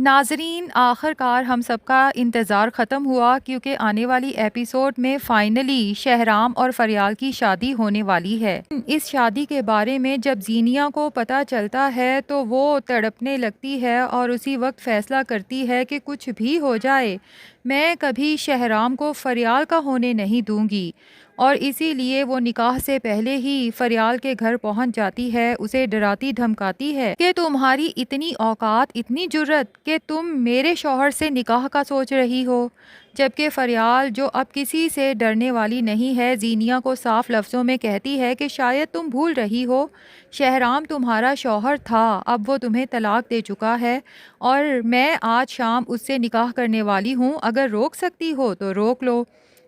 ناظرین، آخر کار ہم سب کا انتظار ختم ہوا کیونکہ آنے والی ایپیسوڈ میں فائنلی شہرام اور فریال کی شادی ہونے والی ہے۔ اس شادی کے بارے میں جب زینیا کو پتہ چلتا ہے تو وہ تڑپنے لگتی ہے اور اسی وقت فیصلہ کرتی ہے کہ کچھ بھی ہو جائے میں کبھی شہرام کو فریال کا ہونے نہیں دوں گی، اور اسی لیے وہ نکاح سے پہلے ہی فریال کے گھر پہنچ جاتی ہے، اسے ڈراتی دھمکاتی ہے کہ تمہاری اتنی اوقات، اتنی جرت کہ تم میرے شوہر سے نکاح کا سوچ رہی ہو، جبکہ فریال جو اب کسی سے ڈرنے والی نہیں ہے، زینیا کو صاف لفظوں میں کہتی ہے کہ شاید تم بھول رہی ہو، شہرام تمہارا شوہر تھا، اب وہ تمہیں طلاق دے چکا ہے اور میں آج شام اس سے نکاح کرنے والی ہوں، اگر روک سکتی ہو تو روک لو۔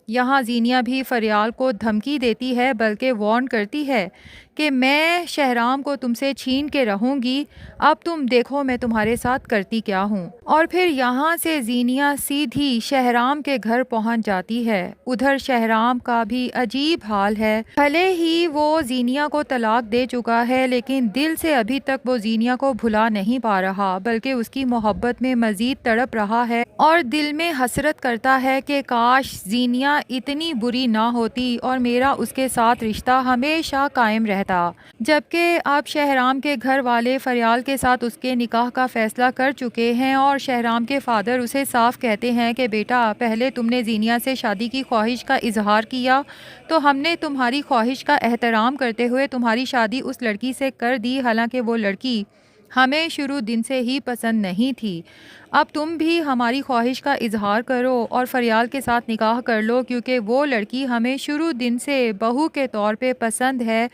یہاں زینیا بھی فریال کو دھمکی دیتی ہے، بلکہ وارن کرتی ہے کہ میں شہرام کو تم سے چھین کے رہوں گی، اب تم دیکھو میں تمہارے ساتھ کرتی کیا ہوں۔ اور پھر یہاں سے زینیا سیدھی شہرام کے گھر پہنچ جاتی ہے۔ ادھر شہرام کا بھی عجیب حال ہے، بھلے ہی وہ زینیا کو طلاق دے چکا ہے لیکن دل سے ابھی تک وہ زینیا کو بھلا نہیں پا رہا، بلکہ اس کی محبت میں مزید تڑپ رہا ہے اور دل میں حسرت کرتا ہے کہ کاش زینیا اتنی بری نہ ہوتی اور میرا اس کے ساتھ رشتہ ہمیشہ قائم رہتا۔ جبکہ اب شہرام کے گھر والے فریال کے ساتھ اس کے نکاح کا فیصلہ کر چکے ہیں اور شہرام کے فادر اسے صاف کہتے ہیں کہ بیٹا، پہلے تم نے زینیا سے شادی کی خواہش کا اظہار کیا تو ہم نے تمہاری خواہش کا احترام کرتے ہوئے تمہاری شادی اس لڑکی سے کر دی، حالانکہ وہ لڑکی ہمیں شروع دن سے ہی پسند نہیں تھی۔ اب تم بھی ہماری خواہش کا اظہار کرو اور فریال کے ساتھ نکاح کر لو، کیونکہ وہ لڑکی ہمیں شروع دن سے بہو کے طور پہ پسند ہے۔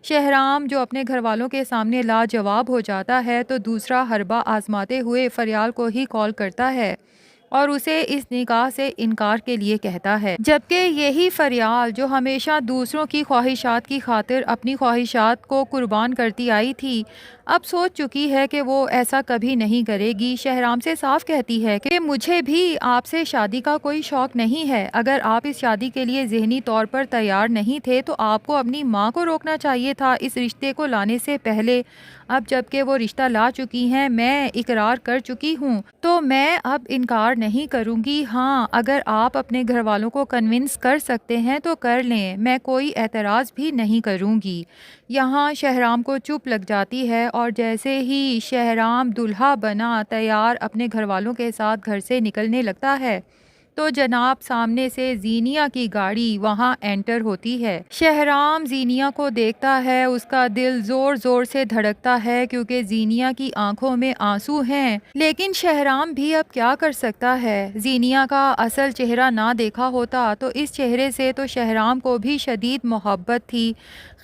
شہرام جو اپنے گھر والوں کے سامنے لاجواب ہو جاتا ہے تو دوسرا حربہ آزماتے ہوئے فریال کو ہی کال کرتا ہے اور اسے اس نکاح سے انکار کے لیے کہتا ہے، جبکہ یہی فریال جو ہمیشہ دوسروں کی خواہشات کی خاطر اپنی خواہشات کو قربان کرتی آئی تھی، اب سوچ چکی ہے کہ وہ ایسا کبھی نہیں کرے گی۔ شہرام سے صاف کہتی ہے کہ مجھے بھی آپ سے شادی کا کوئی شوق نہیں ہے، اگر آپ اس شادی کے لیے ذہنی طور پر تیار نہیں تھے تو آپ کو اپنی ماں کو روکنا چاہیے تھا اس رشتے کو لانے سے پہلے۔ اب جبکہ وہ رشتہ لا چکی ہیں، میں اقرار کر چکی ہوں، تو میں اب انکار نہیں کروں گی۔ ہاں، اگر آپ اپنے گھر والوں کو کنونس کر سکتے ہیں تو کر لیں، میں کوئی اعتراض بھی نہیں کروں گی۔ یہاں شہرام کو چپ لگ جاتی ہے اور جیسے ہی شہرام دلہا بنا تیار اپنے گھر والوں کے ساتھ گھر سے نکلنے لگتا ہے تو جناب سامنے سے زینیا کی گاڑی وہاں انٹر ہوتی ہے۔ شہرام زینیا کو دیکھتا ہے، اس کا دل زور زور سے دھڑکتا ہے کیونکہ زینیا کی آنکھوں میں آنسو ہیں، لیکن شہرام بھی اب کیا کر سکتا ہے۔ زینیا کا اصل چہرہ نہ دیکھا ہوتا تو اس چہرے سے تو شہرام کو بھی شدید محبت تھی۔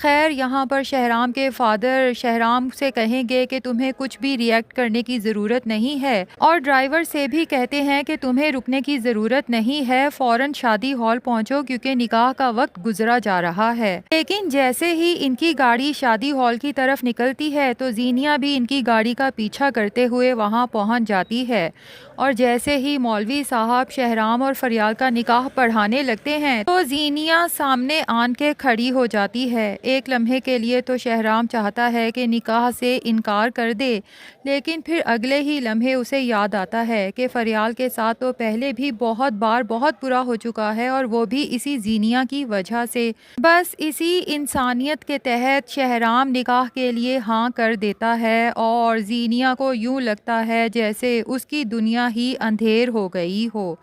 خیر، یہاں پر شہرام کے فادر شہرام سے کہیں گے کہ تمہیں کچھ بھی ریئیکٹ کرنے کی ضرورت نہیں ہے، اور ڈرائیور سے بھی کہتے ہیں کہ تمہیں رکنے کی ضرورت نہیں ہے، فوراً شادی ہال پہنچو کیونکہ نکاح کا وقت گزرا جا رہا ہے۔ لیکن جیسے ہی ان کی گاڑی شادی ہال کی طرف نکلتی ہے تو زینیا بھی ان کی گاڑی کا پیچھا کرتے ہوئے وہاں پہنچ جاتی ہے، اور جیسے ہی مولوی صاحب شہرام اور فریال کا نکاح پڑھانے لگتے ہیں تو زینیا سامنے آن کے کھڑی ہو جاتی ہے۔ ایک لمحے کے لیے تو شہرام چاہتا ہے کہ نکاح سے انکار کر دے، لیکن پھر اگلے ہی لمحے اسے یاد آتا ہے کہ فریال کے ساتھ تو پہلے بھی بہت بار بہت برا ہو چکا ہے، اور وہ بھی اسی زینیا کی وجہ سے۔ بس اسی انسانیت کے تحت شہرام نکاح کے لیے ہاں کر دیتا ہے، اور زینیا کو یوں لگتا ہے جیسے اس کی دنیا ہی اندھیر ہو گئی ہو۔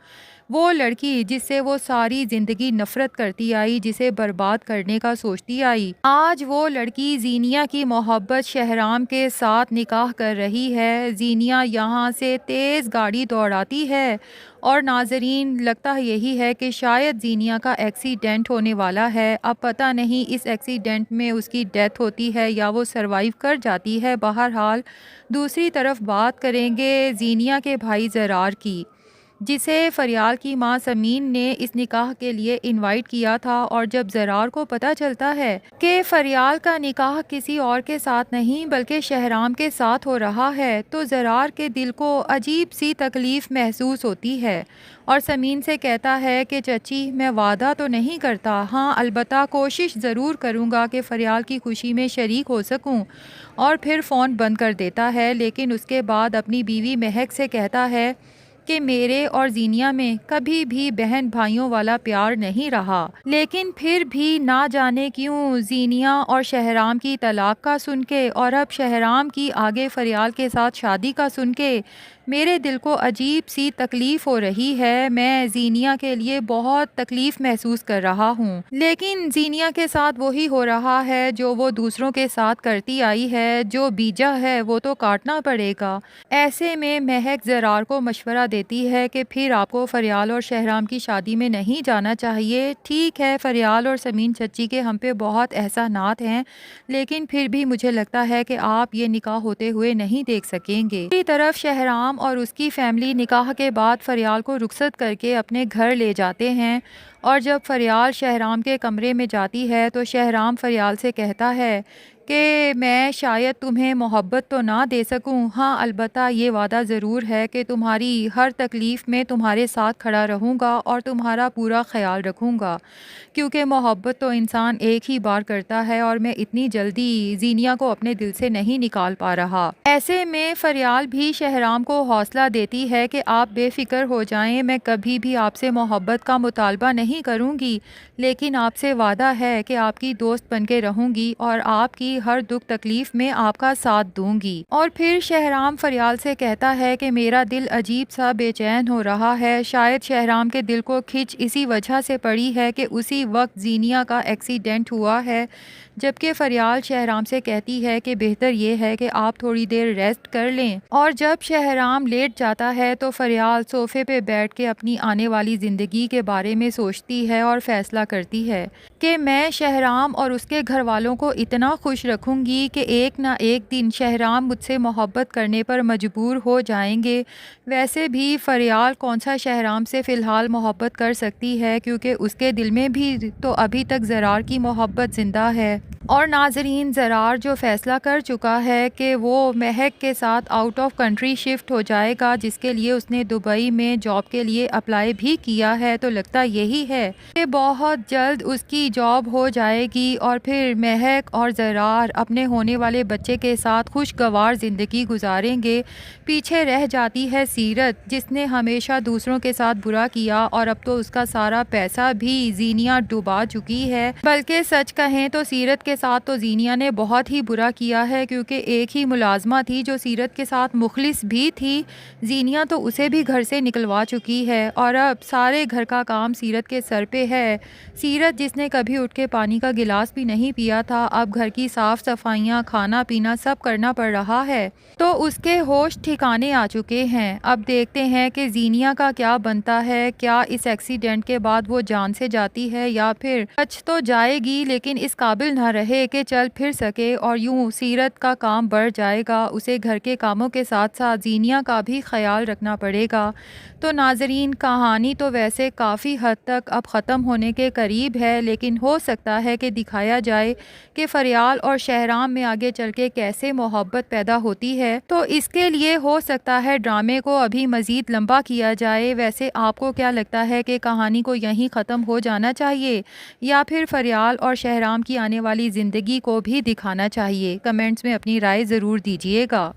وہ لڑکی جس سے وہ ساری زندگی نفرت کرتی آئی، جسے برباد کرنے کا سوچتی آئی، آج وہ لڑکی زینیا کی محبت شہرام کے ساتھ نکاح کر رہی ہے۔ زینیا یہاں سے تیز گاڑی دوڑاتی ہے، اور ناظرین، لگتا یہی ہے کہ شاید زینیا کا ایکسیڈنٹ ہونے والا ہے۔ اب پتہ نہیں اس ایکسیڈنٹ میں اس کی ڈیتھ ہوتی ہے یا وہ سروائیو کر جاتی ہے۔ بہرحال دوسری طرف بات کریں گے زینیا کے بھائی زرار کی۔ جسے فریال کی ماں سمین نے اس نکاح کے لیے انوائٹ کیا تھا، اور جب زرار کو پتہ چلتا ہے کہ فریال کا نکاح کسی اور کے ساتھ نہیں بلکہ شہرام کے ساتھ ہو رہا ہے تو زرار کے دل کو عجیب سی تکلیف محسوس ہوتی ہے، اور سمین سے کہتا ہے کہ چچی میں وعدہ تو نہیں کرتا، ہاں البتہ کوشش ضرور کروں گا کہ فریال کی خوشی میں شریک ہو سکوں، اور پھر فون بند کر دیتا ہے۔ لیکن اس کے بعد اپنی بیوی مہک سے کہتا ہے کہ میرے اور زینیا میں کبھی بھی بہن بھائیوں والا پیار نہیں رہا، لیکن پھر بھی نہ جانے کیوں زینیا اور شہرام کی طلاق کا سن کے اور اب شہرام کی آگے فریال کے ساتھ شادی کا سن کے میرے دل کو عجیب سی تکلیف ہو رہی ہے۔ میں زینیا کے لیے بہت تکلیف محسوس کر رہا ہوں، لیکن زینیا کے ساتھ وہی ہو رہا ہے جو وہ دوسروں کے ساتھ کرتی آئی ہے، جو بیجا ہے وہ تو کاٹنا پڑے گا۔ ایسے میں مہک زرار کو مشورہ دیتی ہے کہ پھر آپ کو فریال اور شہرام کی شادی میں نہیں جانا چاہیے۔ ٹھیک ہے، فریال اور سمین چچی کے ہم پہ بہت احسانات ہیں، لیکن پھر بھی مجھے لگتا ہے کہ آپ یہ نکاح ہوتے ہوئے نہیں دیکھ سکیں گے۔ دوسری طرف شہرام اور اس کی فیملی نکاح کے بعد فریال کو رخصت کر کے اپنے گھر لے جاتے ہیں، اور جب فریال شہرام کے کمرے میں جاتی ہے تو شہرام فریال سے کہتا ہے کہ میں شاید تمہیں محبت تو نہ دے سکوں، ہاں البتہ یہ وعدہ ضرور ہے کہ تمہاری ہر تکلیف میں تمہارے ساتھ کھڑا رہوں گا اور تمہارا پورا خیال رکھوں گا، کیونکہ محبت تو انسان ایک ہی بار کرتا ہے اور میں اتنی جلدی زینیا کو اپنے دل سے نہیں نکال پا رہا۔ ایسے میں فریال بھی شہرام کو حوصلہ دیتی ہے کہ آپ بے فکر ہو جائیں، میں کبھی بھی آپ سے محبت کا مطالبہ نہیں کروں گی، لیکن آپ سے وعدہ ہے کہ آپ کی دوست بن کے رہوں گی اور آپ کی ہر دکھ تکلیف میں آپ کا ساتھ دوں گی۔ اور پھر شہرام فریال سے کہتا ہے کہ میرا دل عجیب سا بے چین ہو رہا ہے، شاید شہرام کے دل کو کھچ اسی وجہ سے پڑی ہے کہ اسی وقت زینیا کا ایکسیڈنٹ ہوا ہے، جبکہ فریال شہرام سے کہتی ہے کہ بہتر یہ ہے کہ آپ تھوڑی دیر ریسٹ کر لیں۔ اور جب شہرام لیٹ جاتا ہے تو فریال صوفے پہ بیٹھ کے اپنی آنے والی زندگی کے بارے میں سوچتی ہے اور فیصلہ کرتی ہے کہ میں شہرام اور اس کے گھر والوں کو اتنا خوش رکھوں گی کہ ایک نہ ایک دن شہرام مجھ سے محبت کرنے پر مجبور ہو جائیں گے۔ ویسے بھی فریال کون سا شہرام سے فی الحال محبت کر سکتی ہے، کیونکہ اس کے دل میں بھی تو ابھی تک زرار کی محبت زندہ ہے۔ اور ناظرین، زرار جو فیصلہ کر چکا ہے کہ وہ مہک کے ساتھ آؤٹ آف کنٹری شفٹ ہو جائے گا، جس کے لیے اس نے دبئی میں جاب کے لیے اپلائی بھی کیا ہے، تو لگتا یہی ہے کہ بہت جلد اس کی جاب ہو جائے گی اور پھر مہک اور زرار اپنے ہونے والے بچے کے ساتھ خوشگوار زندگی گزاریں گے۔ پیچھے رہ جاتی ہے سیرت، جس نے ہمیشہ دوسروں کے ساتھ برا کیا اور اب تو اس کا سارا پیسہ بھی زینیا ڈوبا چکی ہے۔ بلکہ سچ کہیں تو سیرت کے ساتھ تو زینیا نے بہت ہی برا کیا ہے، کیونکہ ایک ہی ملازمہ تھی جو سیرت کے ساتھ مخلص بھی تھی، زینیا تو اسے بھی گھر سے نکلوا چکی ہے اور اب سارے گھر کا کام سیرت کے سر پہ ہے۔ سیرت جس نے کبھی اٹھ کے پانی کا گلاس بھی نہیں پیا تھا، اب گھر کی صاف صفائیاں، کھانا پینا سب کرنا پڑ رہا ہے، تو اس کے ہوش ٹھکانے آ چکے ہیں۔ اب دیکھتے ہیں کہ زینیا کا کیا بنتا ہے، کیا اس ایکسیڈنٹ کے بعد وہ جان سے جاتی ہے یا پھر بچ تو جائے گی لیکن اس قابل نہ رہے کہ چل پھر سکے، اور یوں سیرت کا کام بڑھ جائے گا، اسے گھر کے کاموں کے ساتھ ساتھ زینیا کا بھی خیال رکھنا پڑے گا۔ تو ناظرین، کہانی تو ویسے کافی حد تک اب ختم ہونے کے قریب ہے، لیکن ہو سکتا ہے کہ دکھایا جائے کہ فریال اور شہرام میں آگے چل کے کیسے محبت پیدا ہوتی ہے، تو اس کے لیے ہو سکتا ہے ڈرامے کو ابھی مزید لمبا کیا جائے۔ ویسے آپ کو کیا لگتا ہے کہ کہانی کو یہیں ختم ہو جانا چاہیے یا پھر فریال اور شہرام کی آنے والی زندگی کو بھی دکھانا چاہیے؟ کمنٹس میں اپنی رائے ضرور دیجیے گا۔